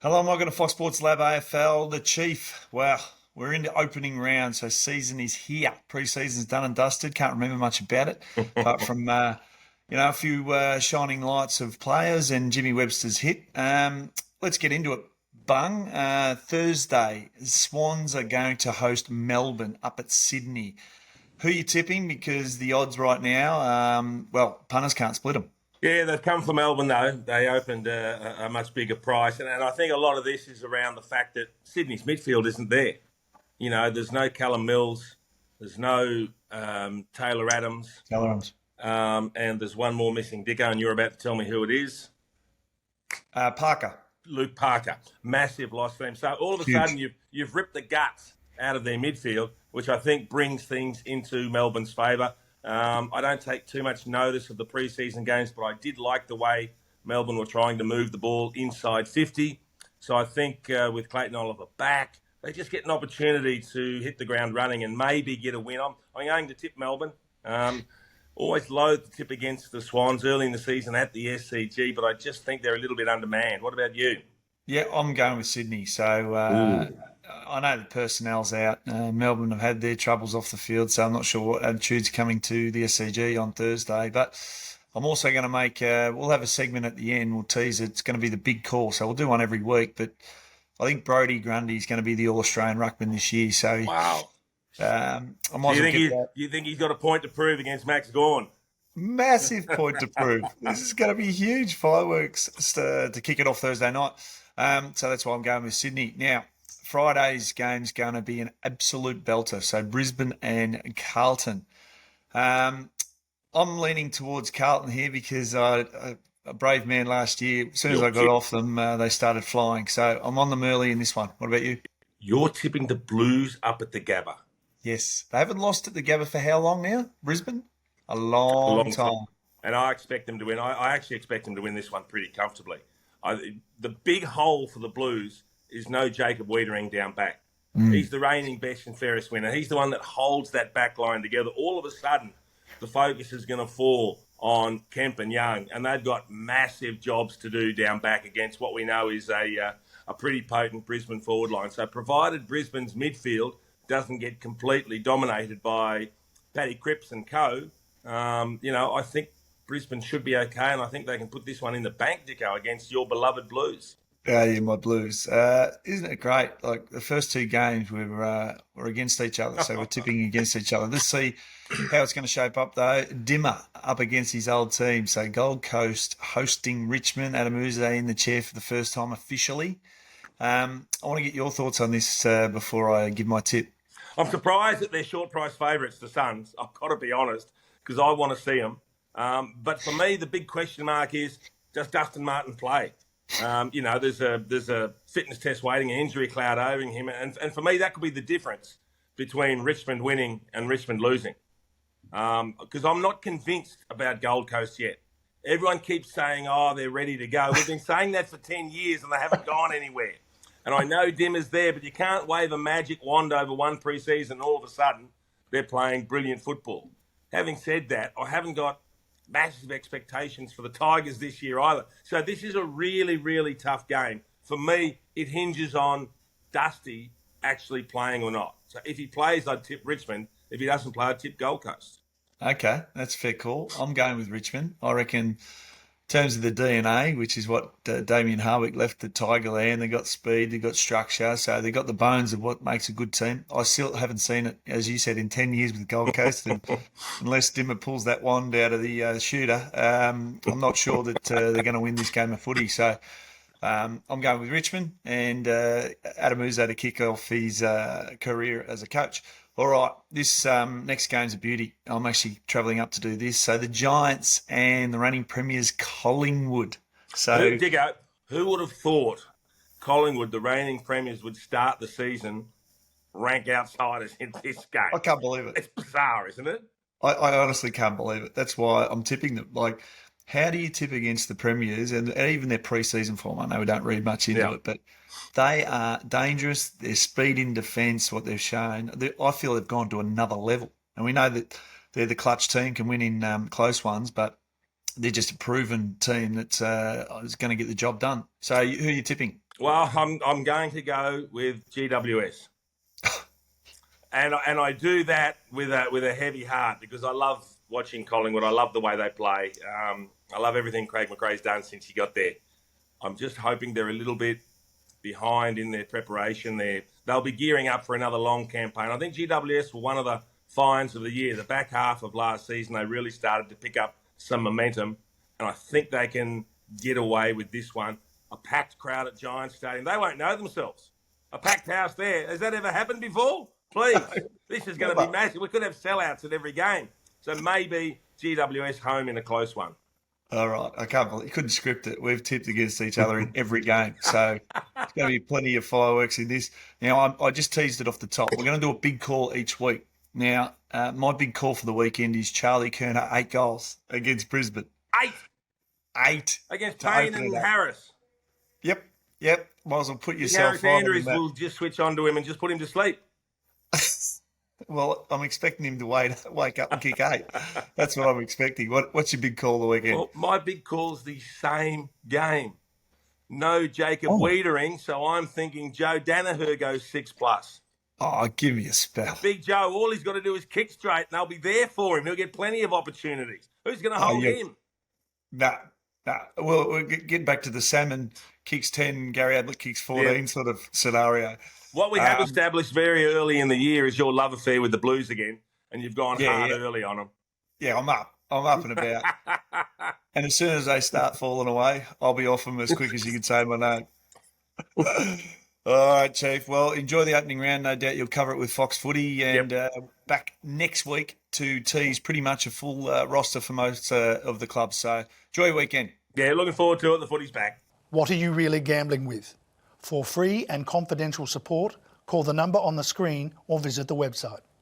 Hello, welcome to Fox Sports Lab AFL. The Chief. Wow, we're into opening round, so season is here. Pre-season's done and dusted. Can't remember much about it, apart from a few shining lights of players and Jimmy Webster's hit. Let's get into it. Bung. Thursday, Swans are going to host Melbourne up at Sydney. Who are you tipping? Because the odds right now, punters can't split them. Yeah, they've come from Melbourne, though. They opened a much bigger price. And I think a lot of this is around the fact that Sydney's midfield isn't there. You know, there's no Callum Mills. There's no Taylor Adams. And there's one more missing, Dicko, and you're about to tell me who it is. Parker. Luke Parker. Massive loss for them. So all of a sudden, you've ripped the guts out of their midfield, which I think brings things into Melbourne's favour. I don't take too much notice of the pre-season games, but I did like the way Melbourne were trying to move the ball inside 50. So I think with Clayton Oliver back, they just get an opportunity to hit the ground running and maybe get a win. I'm going to tip Melbourne. Always loathe to tip against the Swans early in the season at the SCG, but I just think they're a little bit undermanned. What about you? Yeah, I'm going with Sydney. So I know the personnel's out. Melbourne have had their troubles off the field, so I'm not sure what attitude's coming to the SCG on Thursday. But I'm also going to make, we'll have a segment at the end. We'll tease it. It's going to be the big call. So we'll do one every week. But I think Brodie Grundy's going to be the All-Australian ruckman this year. So wow. You think he's got a point to prove against Max Gawn? Massive point to prove. This is going to be huge fireworks to kick it off Thursday night. So that's why I'm going with Sydney. Now, Friday's game's going to be an absolute belter. So Brisbane and Carlton. I'm leaning towards Carlton here because a brave man last year, as soon as I got off them, they started flying. So I'm on them early in this one. What about you? You're tipping the Blues up at the Gabba. Yes. They haven't lost at the Gabba for how long now, Brisbane? A long time. And I expect them to win. I actually expect them to win this one pretty comfortably. The big hole for the Blues is no Jacob Wiedering down back. He's the reigning best and fairest winner. He's the one that holds that back line together. All of a sudden, the focus is going to fall on Kemp and Young, and they've got massive jobs to do down back against what we know is a pretty potent Brisbane forward line. So provided Brisbane's midfield doesn't get completely dominated by Paddy Cripps and co, I think Brisbane should be okay, and I think they can put this one in the bank, Dicko, against your beloved Blues. Yeah, my Blues. Isn't it great? Like the first two games we're against each other, so we're tipping against each other. Let's see how it's going to shape up, though. Dimmer up against his old team. So Gold Coast hosting Richmond. Adam Uze in the chair for the first time officially. I want to get your thoughts on this before I give my tip. I'm surprised that they're short price favourites, the Suns. I've got to be honest, because I want to see them. But for me, the big question mark is, does Dustin Martin play? There's a fitness test waiting, an injury cloud over him. And for me, that could be the difference between Richmond winning and Richmond losing. Because I'm not convinced about Gold Coast yet. Everyone keeps saying, they're ready to go. We've been saying that for 10 years and they haven't gone anywhere. And I know Dimmer's there, but you can't wave a magic wand over one pre-season and all of a sudden they're playing brilliant football. Having said that, I haven't got massive expectations for the Tigers this year either. So this is a really, really tough game. For me, it hinges on Dusty actually playing or not. So if he plays, I'd tip Richmond. If he doesn't play, I'd tip Gold Coast. Okay, that's a fair call. I'm going with Richmond. I reckon in terms of the DNA, which is what Damien Hardwick left the Tigerland, they got speed, they got structure, so they got the bones of what makes a good team. I still haven't seen it, as you said, in 10 years with Gold Coast, and unless Dimmer pulls that wand out of the shooter, I'm not sure that they're going to win this game of footy. So I'm going with Richmond and Adam Uze to kick off his career as a coach. All right, this next game's a beauty. I'm actually travelling up to do this. So the Giants and the reigning premiers Collingwood. So Dicko, who would have thought Collingwood, the reigning premiers, would start the season rank outsiders in this game? I can't believe it. It's bizarre, isn't it? I honestly can't believe it. That's why I'm tipping them. Like, how do you tip against the premiers and even their pre-season form? I know we don't read much into it, but they are dangerous. Their speed in defence, what they've shown, I feel they've gone to another level. And we know that they're the clutch team, can win in close ones, but they're just a proven team that is going to get the job done. So who are you tipping? Well, I'm going to go with GWS. And I do that with a heavy heart because I love watching Collingwood. I love the way they play. I love everything Craig McRae's done since he got there. I'm just hoping they're a little bit behind in their preparation. They'll be gearing up for another long campaign. I think GWS were one of the finds of the year. The back half of last season, they really started to pick up some momentum, and I think they can get away with this one. A packed crowd at Giants Stadium. They won't know themselves. A packed house there. Has that ever happened before? Please. This is going to be massive. We could have sellouts at every game. So maybe GWS home in a close one. All right. I can't believe you couldn't script it. We've tipped against each other in every game. So there's going to be plenty of fireworks in this. Now, I just teased it off the top. We're going to do a big call each week. Now, my big call for the weekend is Charlie Kerner, 8 goals against Brisbane. 8 against Payne and Harris. Yep. Might as well put yourself Harris Andrews will just switch on to him and just put him to sleep. Well, I'm expecting him to wake up and kick 8. That's what I'm expecting. What's your big call of the weekend? Well, my big call's the same game. No Jacob Wiedering, so I'm thinking Joe Danaher goes 6+. Oh, give me a spell. Big Joe, all he's got to do is kick straight and they'll be there for him. He'll get plenty of opportunities. Who's going to hold him? Nah. Well, we're getting back to the Salmon kicks 10, Gary Ablett kicks 14 sort of scenario. What we have established very early in the year is your love affair with the Blues again, and you've gone hard early on them. Yeah, I'm up and about. And as soon as they start falling away, I'll be off them as quick as you can say my name. All right, Chief. Well, enjoy the opening round. No doubt you'll cover it with Fox Footy. And back next week to tease pretty much a full roster for most of the clubs. So enjoy your weekend. Yeah, looking forward to it. The footy's back. What are you really gambling with? For free and confidential support, call the number on the screen or visit the website.